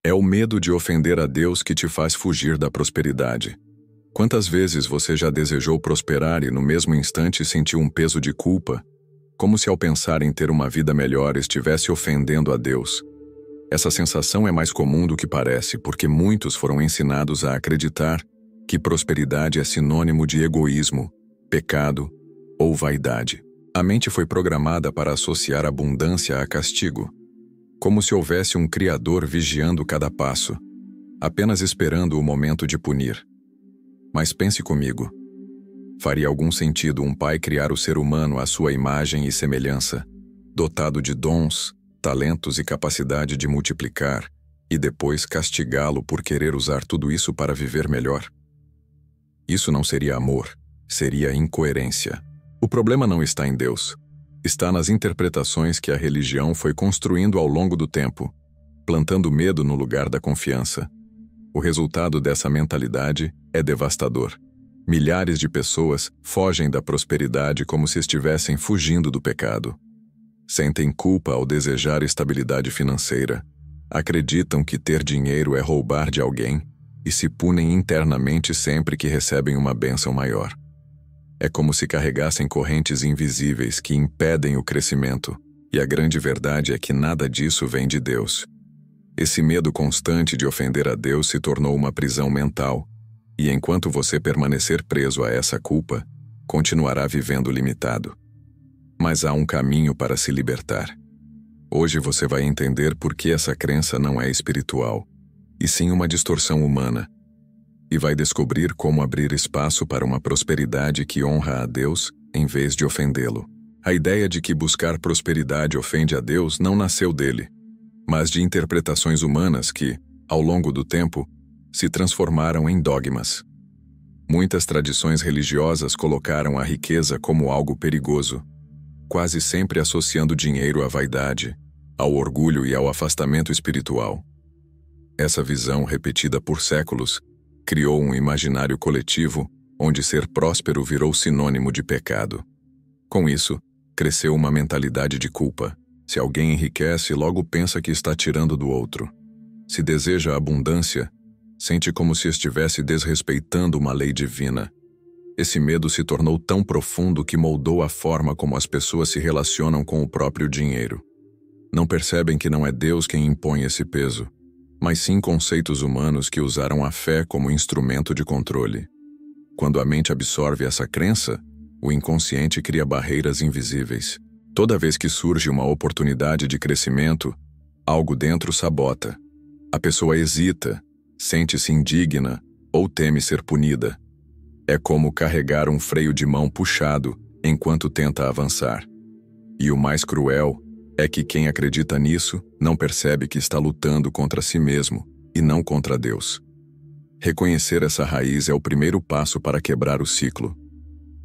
É o medo de ofender a Deus que te faz fugir da prosperidade. Quantas vezes você já desejou prosperar e no mesmo instante sentiu um peso de culpa, como se ao pensar em ter uma vida melhor estivesse ofendendo a Deus? Essa sensação é mais comum do que parece, porque muitos foram ensinados a acreditar que prosperidade é sinônimo de egoísmo, pecado ou vaidade. A mente foi programada para associar abundância a castigo, como se houvesse um Criador vigiando cada passo, apenas esperando o momento de punir. Mas pense comigo. Faria algum sentido um pai criar o ser humano à sua imagem e semelhança, dotado de dons, talentos e capacidade de multiplicar, e depois castigá-lo por querer usar tudo isso para viver melhor? Isso não seria amor, seria incoerência. O problema não está em Deus. Está nas interpretações que a religião foi construindo ao longo do tempo, plantando medo no lugar da confiança. O resultado dessa mentalidade é devastador. Milhares de pessoas fogem da prosperidade como se estivessem fugindo do pecado. Sentem culpa ao desejar estabilidade financeira, acreditam que ter dinheiro é roubar de alguém e se punem internamente sempre que recebem uma bênção maior. É como se carregassem correntes invisíveis que impedem o crescimento, e a grande verdade é que nada disso vem de Deus. Esse medo constante de ofender a Deus se tornou uma prisão mental, e enquanto você permanecer preso a essa culpa, continuará vivendo limitado. Mas há um caminho para se libertar. Hoje você vai entender por que essa crença não é espiritual, e sim uma distorção humana, e vai descobrir como abrir espaço para uma prosperidade que honra a Deus em vez de ofendê-lo. A ideia de que buscar prosperidade ofende a Deus não nasceu dele, mas de interpretações humanas que, ao longo do tempo, se transformaram em dogmas. Muitas tradições religiosas colocaram a riqueza como algo perigoso, quase sempre associando dinheiro à vaidade, ao orgulho e ao afastamento espiritual. Essa visão, repetida por séculos, criou um imaginário coletivo onde ser próspero virou sinônimo de pecado. Com isso, cresceu uma mentalidade de culpa. Se alguém enriquece, logo pensa que está tirando do outro. Se deseja abundância, sente como se estivesse desrespeitando uma lei divina. Esse medo se tornou tão profundo que moldou a forma como as pessoas se relacionam com o próprio dinheiro. Não percebem que não é Deus quem impõe esse peso, mas sim conceitos humanos que usaram a fé como instrumento de controle. Quando a mente absorve essa crença, o inconsciente cria barreiras invisíveis. Toda vez que surge uma oportunidade de crescimento, algo dentro sabota. A pessoa hesita, sente-se indigna ou teme ser punida. É como carregar um freio de mão puxado enquanto tenta avançar. E o mais cruel é que quem acredita nisso não percebe que está lutando contra si mesmo e não contra Deus. Reconhecer essa raiz é o primeiro passo para quebrar o ciclo.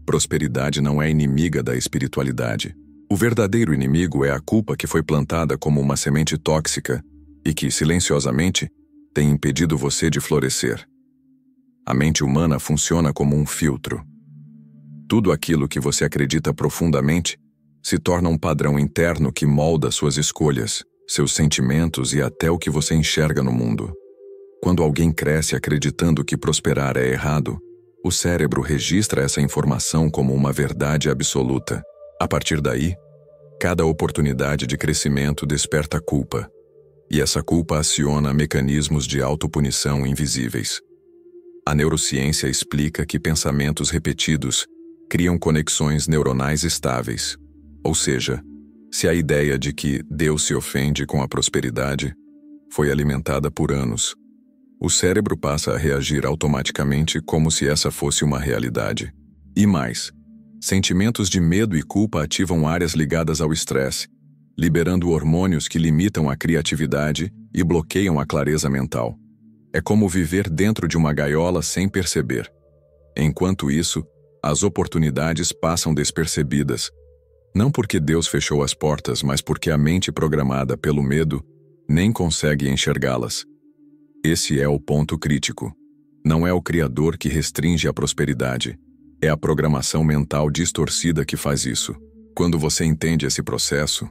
Prosperidade não é inimiga da espiritualidade. O verdadeiro inimigo é a culpa que foi plantada como uma semente tóxica e que, silenciosamente, tem impedido você de florescer. A mente humana funciona como um filtro. Tudo aquilo que você acredita profundamente se torna um padrão interno que molda suas escolhas, seus sentimentos e até o que você enxerga no mundo. Quando alguém cresce acreditando que prosperar é errado, o cérebro registra essa informação como uma verdade absoluta. A partir daí, cada oportunidade de crescimento desperta culpa, e essa culpa aciona mecanismos de autopunição invisíveis. A neurociência explica que pensamentos repetidos criam conexões neuronais estáveis. Ou seja, se a ideia de que Deus se ofende com a prosperidade foi alimentada por anos, o cérebro passa a reagir automaticamente como se essa fosse uma realidade. E mais, sentimentos de medo e culpa ativam áreas ligadas ao estresse, liberando hormônios que limitam a criatividade e bloqueiam a clareza mental. É como viver dentro de uma gaiola sem perceber. Enquanto isso, as oportunidades passam despercebidas, não porque Deus fechou as portas, mas porque a mente programada pelo medo nem consegue enxergá-las. Esse é o ponto crítico. Não é o Criador que restringe a prosperidade, é a programação mental distorcida que faz isso. Quando você entende esse processo,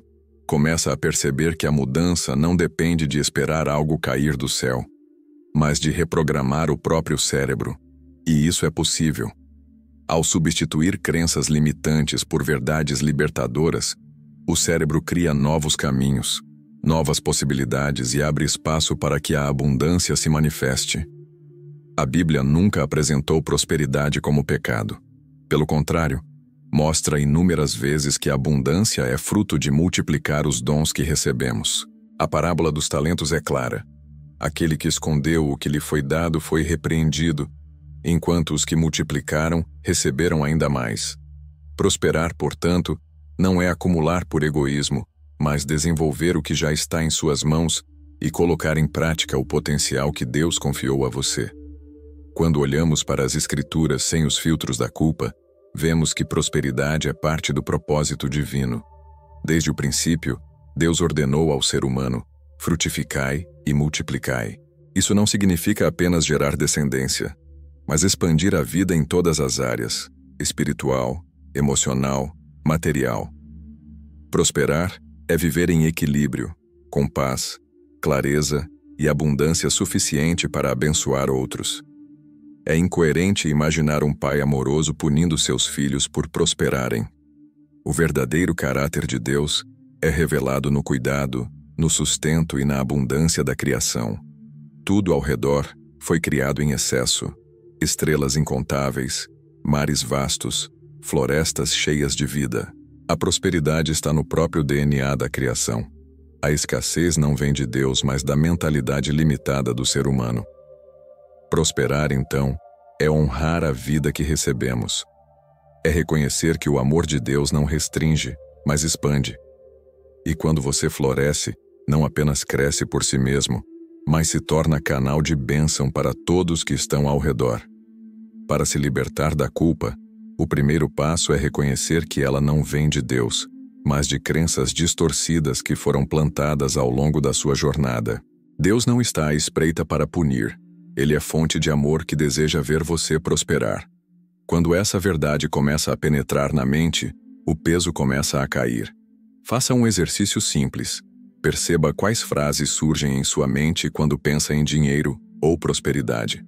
começa a perceber que a mudança não depende de esperar algo cair do céu, mas de reprogramar o próprio cérebro. E isso é possível. Ao substituir crenças limitantes por verdades libertadoras, o cérebro cria novos caminhos, novas possibilidades e abre espaço para que a abundância se manifeste. A Bíblia nunca apresentou prosperidade como pecado. Pelo contrário, mostra inúmeras vezes que a abundância é fruto de multiplicar os dons que recebemos. A parábola dos talentos é clara. Aquele que escondeu o que lhe foi dado foi repreendido, enquanto os que multiplicaram receberam ainda mais. Prosperar, portanto, não é acumular por egoísmo, mas desenvolver o que já está em suas mãos e colocar em prática o potencial que Deus confiou a você. Quando olhamos para as Escrituras sem os filtros da culpa, vemos que prosperidade é parte do propósito divino. Desde o princípio, Deus ordenou ao ser humano: frutificai e multiplicai. Isso não significa apenas gerar descendência, mas expandir a vida em todas as áreas: espiritual, emocional, material. Prosperar é viver em equilíbrio, com paz, clareza e abundância suficiente para abençoar outros. É incoerente imaginar um pai amoroso punindo seus filhos por prosperarem. O verdadeiro caráter de Deus é revelado no cuidado, no sustento e na abundância da criação. Tudo ao redor foi criado em excesso: estrelas incontáveis, mares vastos, florestas cheias de vida. A prosperidade está no próprio DNA da criação. A escassez não vem de Deus, mas da mentalidade limitada do ser humano. Prosperar, então, é honrar a vida que recebemos. É reconhecer que o amor de Deus não restringe, mas expande. E quando você floresce, não apenas cresce por si mesmo, mas se torna canal de bênção para todos que estão ao redor. Para se libertar da culpa, o primeiro passo é reconhecer que ela não vem de Deus, mas de crenças distorcidas que foram plantadas ao longo da sua jornada. Deus não está à espreita para punir. Ele é fonte de amor que deseja ver você prosperar. Quando essa verdade começa a penetrar na mente, o peso começa a cair. Faça um exercício simples. Perceba quais frases surgem em sua mente quando pensa em dinheiro ou prosperidade.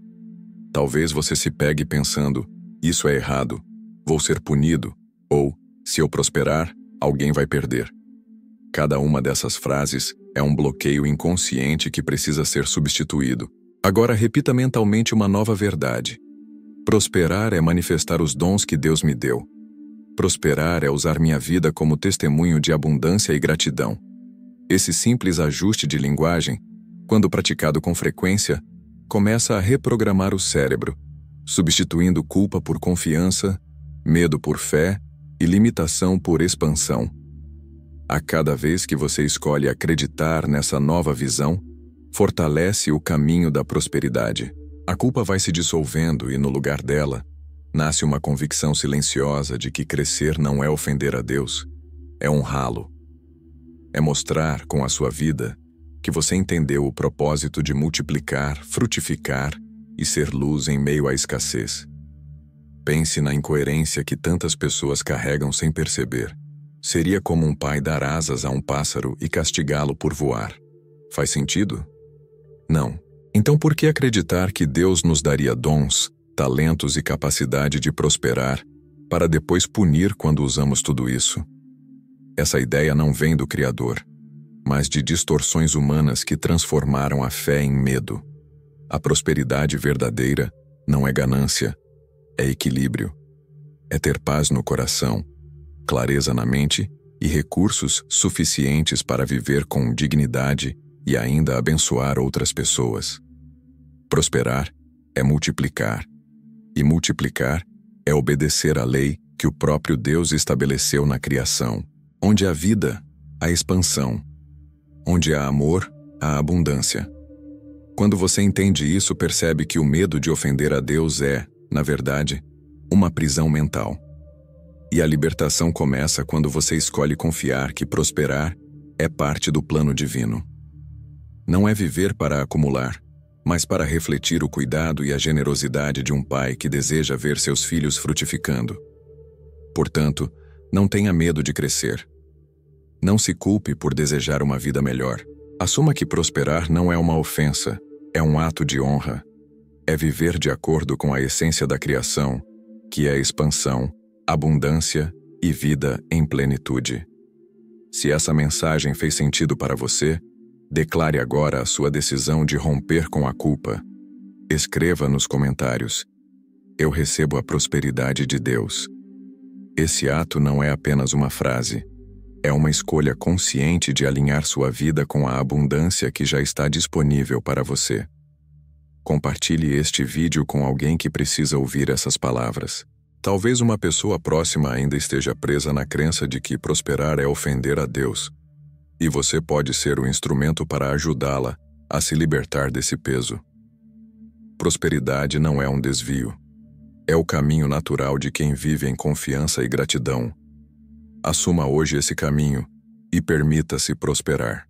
Talvez você se pegue pensando: isso é errado, vou ser punido, ou, se eu prosperar, alguém vai perder. Cada uma dessas frases é um bloqueio inconsciente que precisa ser substituído. Agora repita mentalmente uma nova verdade. Prosperar é manifestar os dons que Deus me deu. Prosperar é usar minha vida como testemunho de abundância e gratidão. Esse simples ajuste de linguagem, quando praticado com frequência, começa a reprogramar o cérebro, substituindo culpa por confiança, medo por fé e limitação por expansão. A cada vez que você escolhe acreditar nessa nova visão, fortalece o caminho da prosperidade. A culpa vai se dissolvendo e, no lugar dela, nasce uma convicção silenciosa de que crescer não é ofender a Deus, é honrá-lo. É mostrar com a sua vida que você entendeu o propósito de multiplicar, frutificar e ser luz em meio à escassez. Pense na incoerência que tantas pessoas carregam sem perceber. Seria como um pai dar asas a um pássaro e castigá-lo por voar. Faz sentido? Não. Então por que acreditar que Deus nos daria dons, talentos e capacidade de prosperar, para depois punir quando usamos tudo isso? Essa ideia não vem do Criador, mas de distorções humanas que transformaram a fé em medo. A prosperidade verdadeira não é ganância, é equilíbrio. É ter paz no coração, clareza na mente e recursos suficientes para viver com dignidade e ainda abençoar outras pessoas. Prosperar é multiplicar, e multiplicar é obedecer à lei que o próprio Deus estabeleceu na criação, onde há vida, há expansão, onde há amor, há abundância. Quando você entende isso, percebe que o medo de ofender a Deus é, na verdade, uma prisão mental. E a libertação começa quando você escolhe confiar que prosperar é parte do plano divino. Não é viver para acumular, mas para refletir o cuidado e a generosidade de um pai que deseja ver seus filhos frutificando. Portanto, não tenha medo de crescer. Não se culpe por desejar uma vida melhor. Assuma que prosperar não é uma ofensa, é um ato de honra. É viver de acordo com a essência da criação, que é expansão, abundância e vida em plenitude. Se essa mensagem fez sentido para você, declare agora a sua decisão de romper com a culpa. Escreva nos comentários: eu recebo a prosperidade de Deus. Esse ato não é apenas uma frase, é uma escolha consciente de alinhar sua vida com a abundância que já está disponível para você. Compartilhe este vídeo com alguém que precisa ouvir essas palavras. Talvez uma pessoa próxima ainda esteja presa na crença de que prosperar é ofender a Deus, e você pode ser o instrumento para ajudá-la a se libertar desse peso. Prosperidade não é um desvio. É o caminho natural de quem vive em confiança e gratidão. Assuma hoje esse caminho e permita-se prosperar.